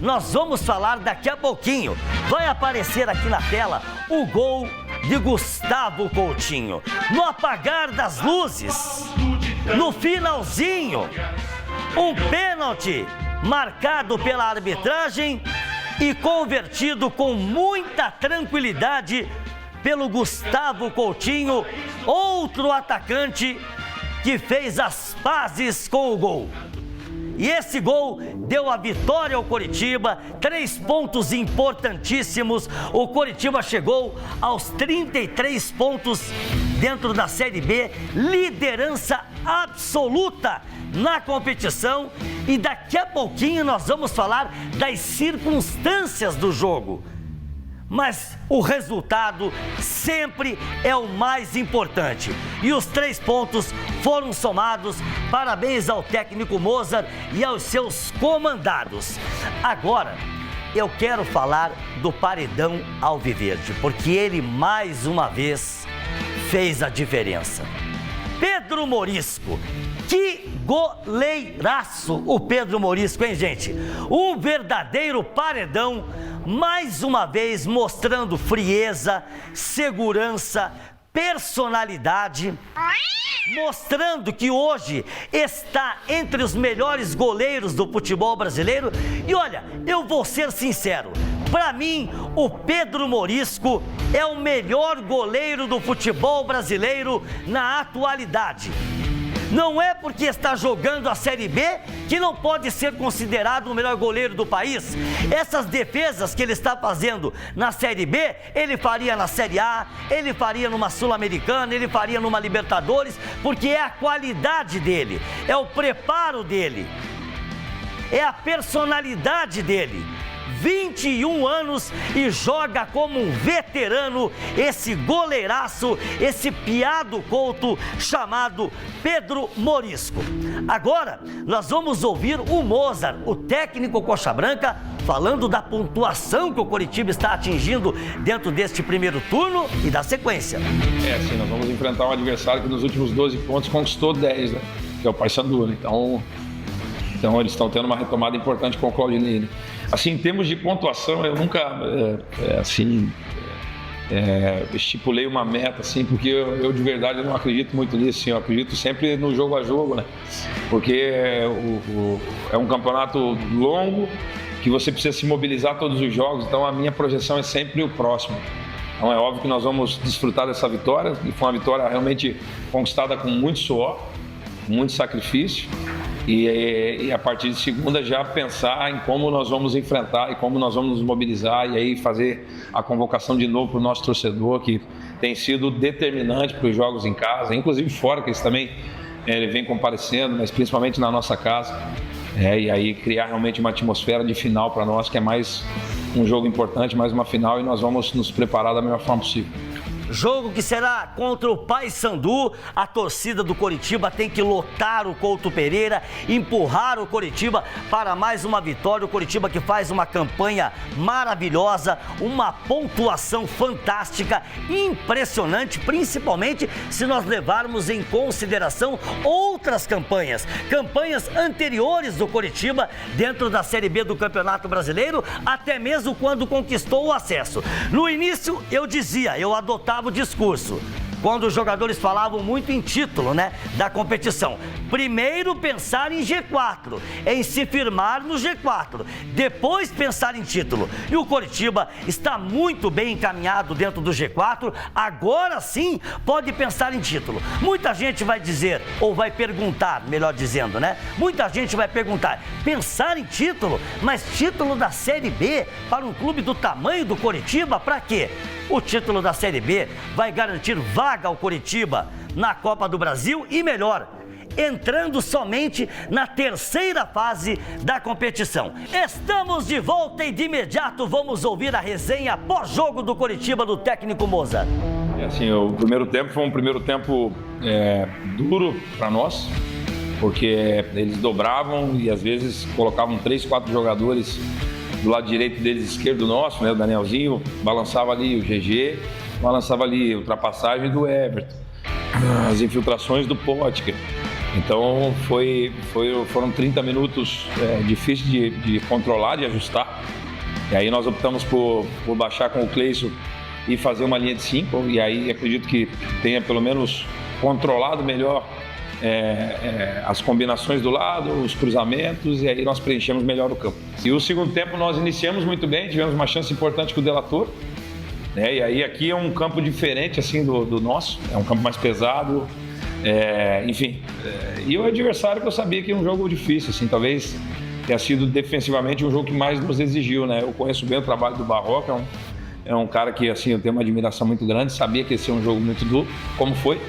nós vamos falar daqui a pouquinho. Vai aparecer aqui na tela o gol de Gustavo Coutinho. No apagar das luzes, no finalzinho, um pênalti marcado pela arbitragem e convertido com muita tranquilidade pelo Gustavo Coutinho, outro atacante que fez as pazes com o gol. E esse gol deu a vitória ao Coritiba, 3 pontos importantíssimos. O Coritiba chegou aos 33 pontos dentro da Série B, liderança absoluta na competição. E daqui a pouquinho nós vamos falar das circunstâncias do jogo. Mas o resultado sempre é o mais importante. E os 3 pontos foram somados. Parabéns ao técnico Mozart e aos seus comandados. Agora, eu quero falar do paredão alviverde, porque ele mais uma vez fez a diferença. Pedro Morisco. Que goleiraço o Pedro Morisco, hein, gente? Um verdadeiro paredão, mais uma vez mostrando frieza, segurança, personalidade, mostrando que hoje está entre os melhores goleiros do futebol brasileiro. E olha, eu vou ser sincero, para mim, o Pedro Morisco é o melhor goleiro do futebol brasileiro na atualidade. Não é porque está jogando a Série B que não pode ser considerado o melhor goleiro do país. Essas defesas que ele está fazendo na Série B, ele faria na Série A, ele faria numa Sul-Americana, ele faria numa Libertadores, porque é a qualidade dele, é o preparo dele, é a personalidade dele. 21 anos e joga como um veterano, esse goleiraço, esse piado couto chamado Pedro Morisco. Agora, nós vamos ouvir o Mozart, o técnico Coxa Branca, falando da pontuação que o Coritiba está atingindo dentro deste primeiro turno e da sequência. Sim, nós vamos enfrentar um adversário que nos últimos 12 pontos conquistou 10, né? Que é o Paysandu, né? Então eles estão tendo uma retomada importante com o Claudinei. Assim, em termos de pontuação, eu nunca estipulei uma meta, assim, porque eu de verdade não acredito muito nisso, assim, eu acredito sempre no jogo a jogo, né? Porque é um campeonato longo, que você precisa se mobilizar todos os jogos, então a minha projeção é sempre o próximo. Então é óbvio que nós vamos desfrutar dessa vitória, e foi uma vitória realmente conquistada com muito suor, muito sacrifício. E a partir de segunda já pensar em como nós vamos enfrentar e como nós vamos nos mobilizar e aí fazer a convocação de novo para o nosso torcedor, que tem sido determinante para os jogos em casa, inclusive fora, que eles também ele vem comparecendo, mas principalmente na nossa casa. E aí criar realmente uma atmosfera de final para nós, que é mais um jogo importante, mais uma final, e nós vamos nos preparar da melhor forma possível. Jogo que será contra o Paysandu. A torcida do Coritiba tem que lotar o Couto Pereira, empurrar o Coritiba para mais uma vitória. O Coritiba que faz uma campanha maravilhosa, uma pontuação fantástica, impressionante, principalmente se nós levarmos em consideração outras campanhas anteriores do Coritiba dentro da Série B do Campeonato Brasileiro, até mesmo quando conquistou o acesso. No início eu adotava o discurso, quando os jogadores falavam muito em título, né, da competição. Primeiro pensar em G4, em se firmar no G4, depois pensar em título. E o Coritiba está muito bem encaminhado dentro do G4, agora sim pode pensar em título. Muita gente vai dizer, ou vai perguntar, melhor dizendo, né? Muita gente vai perguntar, pensar em título? Mas título da Série B para um clube do tamanho do Coritiba, para quê? O título da Série B vai garantir vaga ao Coritiba na Copa do Brasil e melhor, entrando somente na terceira fase da competição. Estamos de volta e de imediato vamos ouvir a resenha pós-jogo do Coritiba do técnico Mozart. Assim, o primeiro tempo foi um primeiro tempo duro para nós, porque eles dobravam e às vezes colocavam 3, 4 jogadores do lado direito deles, esquerdo nosso, né, o Danielzinho, balançava ali o GG, balançava ali a ultrapassagem do Everton, as infiltrações do Potker. Então foram 30 minutos difíceis de controlar, de ajustar. E aí nós optamos por baixar com o Cleison e fazer uma linha de 5. E aí acredito que tenha pelo menos controlado melhor as combinações do lado, os cruzamentos, e aí nós preenchemos melhor o campo. E o segundo tempo nós iniciamos muito bem, tivemos uma chance importante com o Della Torre, né? E aí aqui é um campo diferente assim do nosso, é um campo mais pesado, enfim. E o adversário que eu sabia que é um jogo difícil, assim, talvez tenha sido defensivamente um jogo que mais nos exigiu, né? Eu conheço bem o trabalho do Barroca, é um cara que assim eu tenho uma admiração muito grande, sabia que esse é um jogo muito duro, como foi.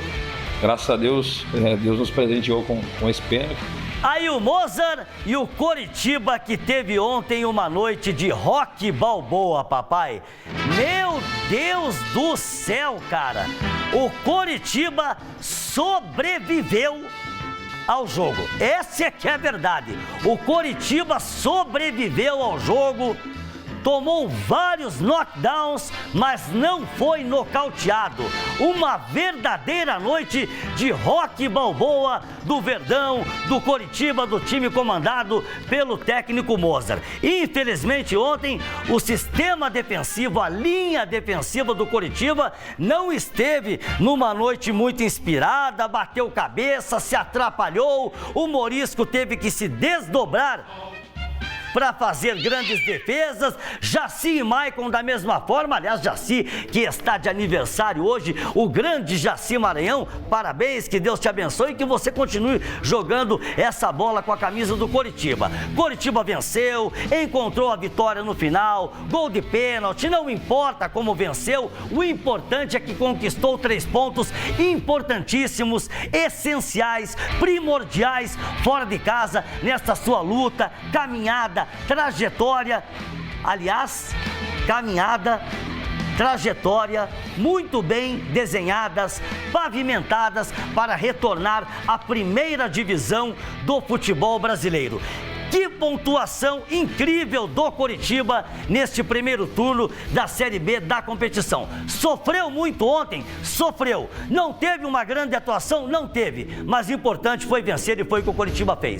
Graças a Deus, Deus nos presenteou com esse pênalti. Aí o Mozart e o Coritiba, que teve ontem uma noite de rock balboa, papai. Meu Deus do céu, cara. O Coritiba sobreviveu ao jogo. Essa é que é a verdade. O Coritiba sobreviveu ao jogo. Tomou vários knockdowns, mas não foi nocauteado. Uma verdadeira noite de rock balboa do Verdão, do Coritiba, do time comandado pelo técnico Mozart. Infelizmente ontem o sistema defensivo, a linha defensiva do Coritiba não esteve numa noite muito inspirada, bateu cabeça, se atrapalhou, o Morisco teve que se desdobrar para fazer grandes defesas. Jaci e Maicon da mesma forma, aliás, Jaci que está de aniversário hoje, o grande Jaci Maranhão, parabéns, que Deus te abençoe e que você continue jogando essa bola com a camisa do Coritiba. Coritiba venceu, encontrou a vitória no final, gol de pênalti, não importa como venceu, o importante é que conquistou 3 pontos importantíssimos, essenciais, primordiais, fora de casa, nessa sua luta, caminhada, trajetória, aliás, caminhada, trajetória muito bem desenhadas, pavimentadas para retornar à primeira divisão do futebol brasileiro. Que pontuação incrível do Coritiba neste primeiro turno da Série B da competição. Sofreu muito ontem? Sofreu. Não teve uma grande atuação? Não teve. Mas o importante foi vencer e foi o que o Coritiba fez.